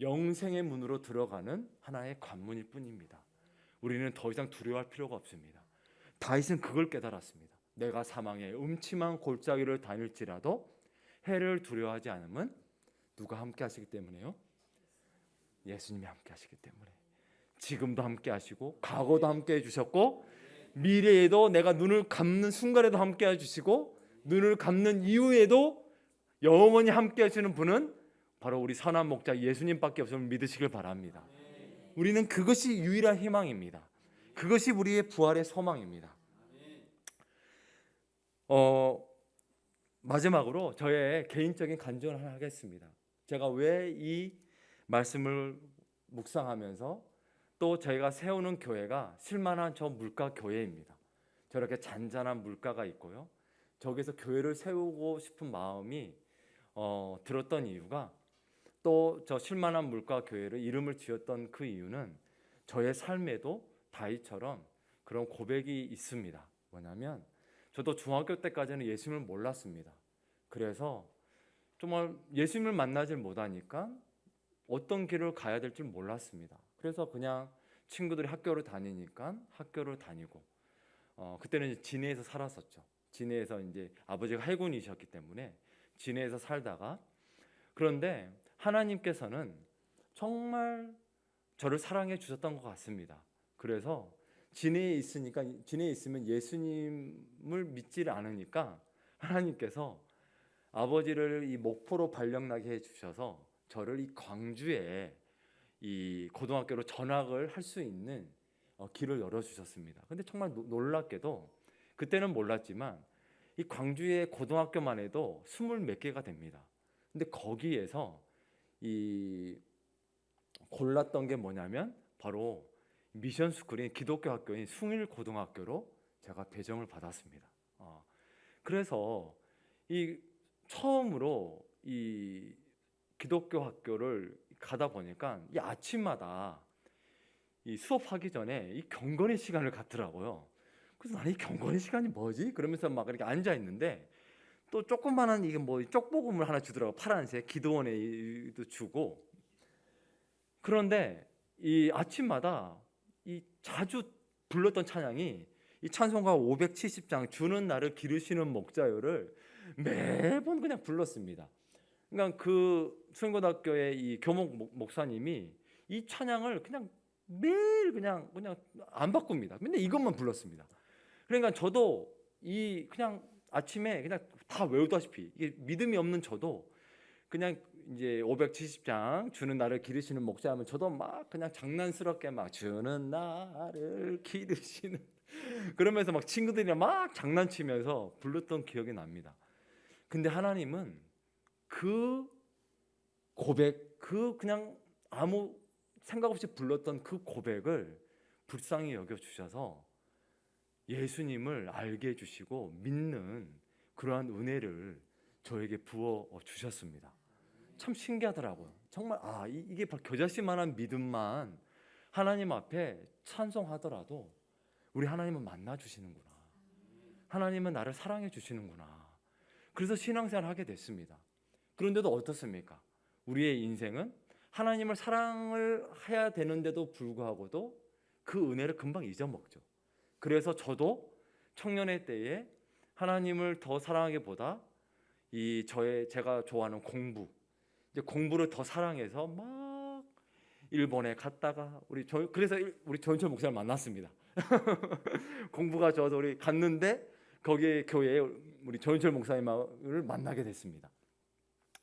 영생의 문으로 들어가는 하나의 관문일 뿐입니다. 우리는 더 이상 두려워할 필요가 없습니다. 다윗은 그걸 깨달았습니다. 내가 사망의 음침한 골짜기를 다닐지라도 해를 두려워하지 않으면 누가 함께 하시기 때문에요? 예수님이 함께 하시기 때문에. 지금도 함께 하시고 과거도 함께 해주셨고 미래에도, 내가 눈을 감는 순간에도 함께 해주시고 눈을 감는 이후에도 영원히 함께 하시는 분은 바로 우리 선한 목자 예수님밖에 없음을 믿으시길 바랍니다. 우리는 그것이 유일한 희망입니다. 그것이 우리의 부활의 소망입니다. 마지막으로 저의 개인적인 간증을 하나 하겠습니다. 제가 왜 이 말씀을 묵상하면서 또 저희가 세우는 교회가 실만한 저 물가 교회입니다. 저렇게 잔잔한 물가가 있고요. 저기서 교회를 세우고 싶은 마음이 들었던 이유가, 또 저 실만한 물가 교회를 이름을 지었던 그 이유는 저의 삶에도 다윗처럼 그런 고백이 있습니다. 뭐냐면 저도 중학교 때까지는 예수님을 몰랐습니다. 그래서 정말 예수님을 만나질 못하니까 어떤 길을 가야 될지 몰랐습니다. 그래서 그냥 친구들이 학교를 다니니까 학교를 다니고, 그때는 이제 진해에서 살았었죠. 진해에서 이제 아버지가 해군이셨기 때문에 진해에서 살다가, 그런데 하나님께서는 정말 저를 사랑해 주셨던 것 같습니다. 그래서 진해에 있으면 예수님을 믿지를 않으니까 하나님께서 아버지를 이 목포로 발령나게 해주셔서 저를 이 광주에 이 고등학교로 전학을 할 수 있는 길을 열어주셨습니다. 근데 정말 놀랍게도 그때는 몰랐지만 이 광주의 고등학교만 해도 20몇 개가 됩니다. 근데 거기에서 이 골랐던 게 뭐냐면 바로 미션 스쿨인 기독교 학교인 숭일고등학교로 제가 배정을 받았습니다. 그래서 이 처음으로 이 기독교 학교를 가다 보니까 이 아침마다 이 수업하기 전에 이 경건의 시간을 갖더라고요. 그래서 나는 이 경건의 시간이 뭐지? 그러면서 막 이렇게 앉아 있는데 또 조그만한 이게 뭐 쪽복음을 하나 주더라고. 파란색 기도원에도 주고. 그런데 이 아침마다 이 자주 불렀던 찬양이 이 찬송가 570장 주는 나를 기르시는 목자요를 매번 그냥 불렀습니다. 그러니까 그 수영고등학교의 이 교목 목사님이 이 찬양을 그냥 매일 그냥 안 바꿉니다. 근데 이것만 불렀습니다. 그러니까 저도 이 그냥 아침에 그냥 다 외우다시피, 이게 믿음이 없는 저도 그냥 이제 570장 주는 나를 기르시는 목자하면 저도 막 그냥 장난스럽게 막 주는 나를 기르시는 그러면서 막 친구들이랑 막 장난치면서 불렀던 기억이 납니다. 근데 하나님은 그 고백, 그 그냥 아무 생각 없이 불렀던 그 고백을 불쌍히 여겨 주셔서 예수님을 알게 해주시고 믿는 그러한 은혜를 저에게 부어 주셨습니다. 참 신기하더라고요. 정말 이게 바로 겨자씨만한 믿음만 하나님 앞에 찬송하더라도 우리 하나님은 만나 주시는구나. 하나님은 나를 사랑해 주시는구나. 그래서 신앙생활을 하게 됐습니다. 그런데도 어떻습니까? 우리의 인생은 하나님을 사랑을 해야 되는데도 불구하고도 그 은혜를 금방 잊어먹죠. 그래서 저도 청년의 때에 하나님을 더 사랑하기보다 제가 좋아하는 공부, 이제 공부를 더 사랑해서 막 일본에 갔다가 그래서 우리 조현철 목사를 만났습니다. 공부가 좋아서 우리 갔는데 거기에 교회에 우리 조현철 목사님을 만나게 됐습니다.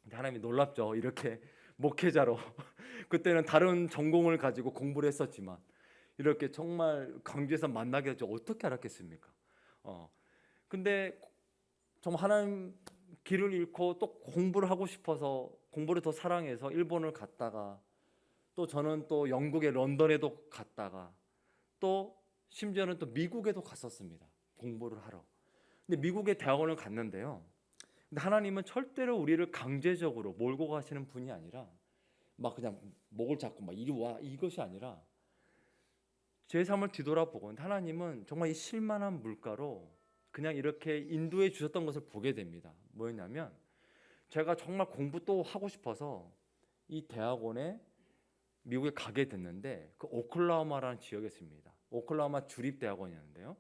근데 하나님이 놀랍죠. 이렇게 목회자로 그때는 다른 전공을 가지고 공부를 했었지만 이렇게 정말 광주에서 만나게 되죠. 어떻게 알았겠습니까? 근데 정말 하나님 길을 잃고 또 공부를 하고 싶어서 공부를 더 사랑해서 일본을 갔다가 또 저는 또 영국의 런던에도 갔다가 또 심지어는 또 미국에도 갔었습니다. 공부를 하러. 근데 미국의 대학원을 갔는데요. 근데 하나님은 절대로 우리를 강제적으로 몰고 가시는 분이 아니라 막 그냥 목을 잡고 막 이리 와 이것이 아니라 제 삶을 뒤돌아보고 하나님은 정말 이 실만한 물가로 그냥 이렇게 인도해 주셨던 것을 보게 됩니다. 뭐였냐면 제가 정말 공부 또 하고 싶어서 이 대학원에 미국에 가게 됐는데 그 오클라호마라는 지역에 있습니다. 오클라호마 주립대학원이었는데요.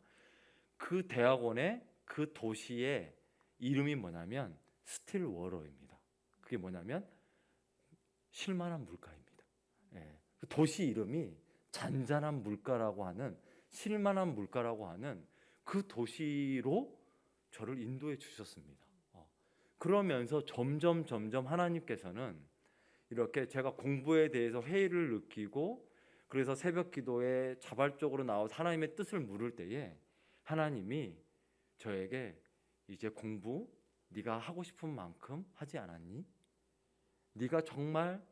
그 대학원의 그 도시의 이름이 뭐냐면 스틸워러입니다. 그게 뭐냐면 실만한 물가입니다. 그 도시 이름이 잔잔한 물가라고 하는 실만한 물가라고 하는 그 도시로 저를 인도해 주셨습니다. 그러면서 점점 하나님께서는 이렇게 제가 공부에 대해서 회의를 느끼고 그래서 새벽 기도에 자발적으로 나와서 하나님의 뜻을 물을 때에 하나님이 저에게 이제 공부 네가 하고 싶은 만큼 하지 않았니? 네가 정말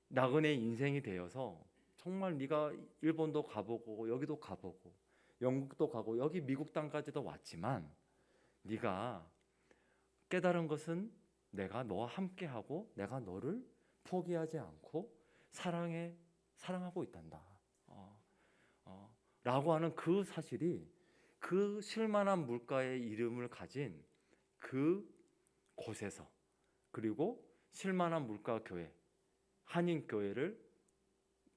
나그네 인생이 되어서 정말 네가 일본도 가보고 여기도 가보고 영국도 가고 여기 미국 땅까지도 왔지만 네가 깨달은 것은 내가 너와 함께하고 내가 너를 포기하지 않고 사랑하고 있단다. 라고 하는 그 사실이 그 실만한 물가의 이름을 가진 그 곳에서 그리고 실만한 물가 교회 한인교회를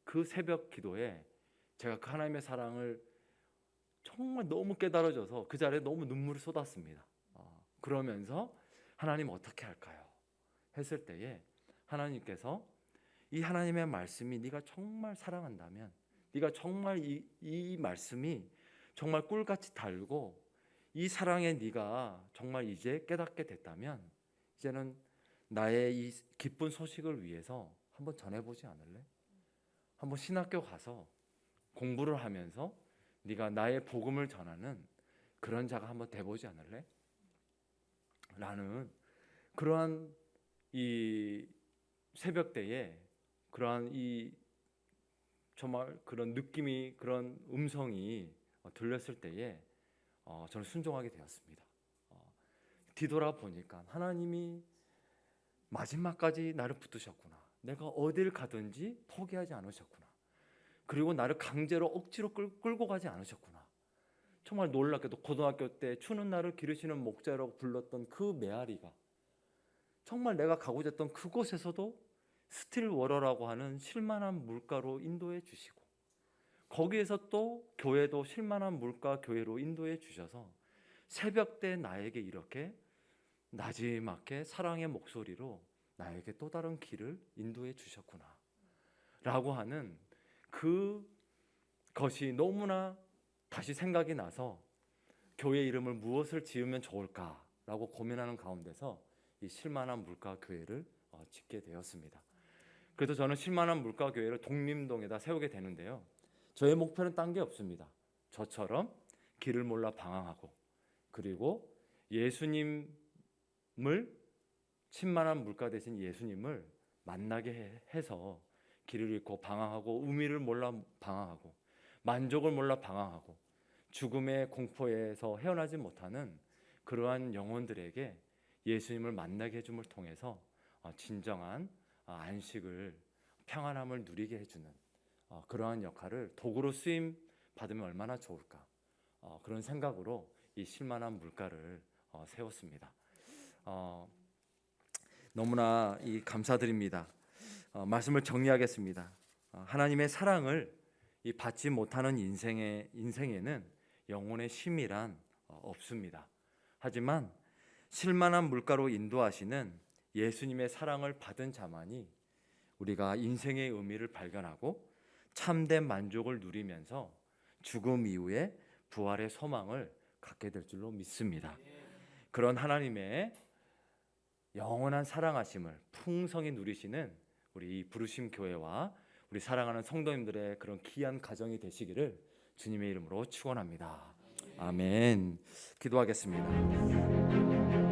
그 새벽 기도에 제가 그 하나님의 사랑을 정말 너무 깨달아져서 그 자리에 너무 눈물을 쏟았습니다. 그러면서 하나님 어떻게 할까요? 했을 때에 하나님께서 이 하나님의 말씀이 네가 정말 사랑한다면 네가 정말 이 말씀이 정말 꿀같이 달고 이 사랑에 네가 정말 이제 깨닫게 됐다면 이제는 나의 이 기쁜 소식을 위해서 한번 전해보지 않을래? 한번 신학교 가서 공부를 하면서 네가 나의 복음을 전하는 그런 자가 한번 돼보지 않을래? 라는 그러한 이 새벽때에 그러한 이 정말 그런 느낌이 그런 음성이 들렸을 때에 저는 순종하게 되었습니다. 뒤돌아보니까 하나님이 마지막까지 나를 붙드셨구나. 내가 어딜 가든지 포기하지 않으셨구나. 그리고 나를 강제로 억지로 끌고 가지 않으셨구나. 정말 놀랍게도 고등학교 때 추는 나를 기르시는 목자라고 불렀던 그 메아리가 정말 내가 가고자 했던 그곳에서도 스틸워러라고 하는 실만한 물가로 인도해 주시고 거기에서 또 교회도 실만한 물가 교회로 인도해 주셔서 새벽 때 나에게 이렇게 나지막히 사랑의 목소리로 나에게 또 다른 길을 인도해 주셨구나 라고 하는 그것이 너무나 다시 생각이 나서 교회 이름을 무엇을 지으면 좋을까라고 고민하는 가운데서 이 실만한 물가 교회를 짓게 되었습니다. 그래서 저는 쉴만한 물가교회를 독림동에다 세우게 되는데요. 저의 목표는 딴 게 없습니다. 저처럼 길을 몰라 방황하고, 그리고 예수님을, 충만한 물가 대신 예수님을 만나게 해서 길을 잃고 방황하고, 의미를 몰라 방황하고, 만족을 몰라 방황하고, 죽음의 공포에서 헤어나지 못하는 그러한 영혼들에게 예수님을 만나게 해줌을 통해서 진정한 안식을, 평안함을 누리게 해주는 그러한 역할을 도구로 쓰임 받으면 얼마나 좋을까, 그런 생각으로 이 쉴만한 물가를 세웠습니다. 너무나 감사드립니다. 말씀을 정리하겠습니다. 하나님의 사랑을 받지 못하는 인생에는 영혼의 쉼이란 없습니다. 하지만 쉴만한 물가로 인도하시는 예수님의 사랑을 받은 자만이 우리가 인생의 의미를 발견하고 참된 만족을 누리면서 죽음 이후에 부활의 소망을 갖게 될 줄로 믿습니다. 그런 하나님의 영원한 사랑하심을 풍성히 누리시는 우리 부르심 교회와 우리 사랑하는 성도님들의 그런 귀한 가정이 되시기를 주님의 이름으로 축원합니다. 아멘. 기도하겠습니다.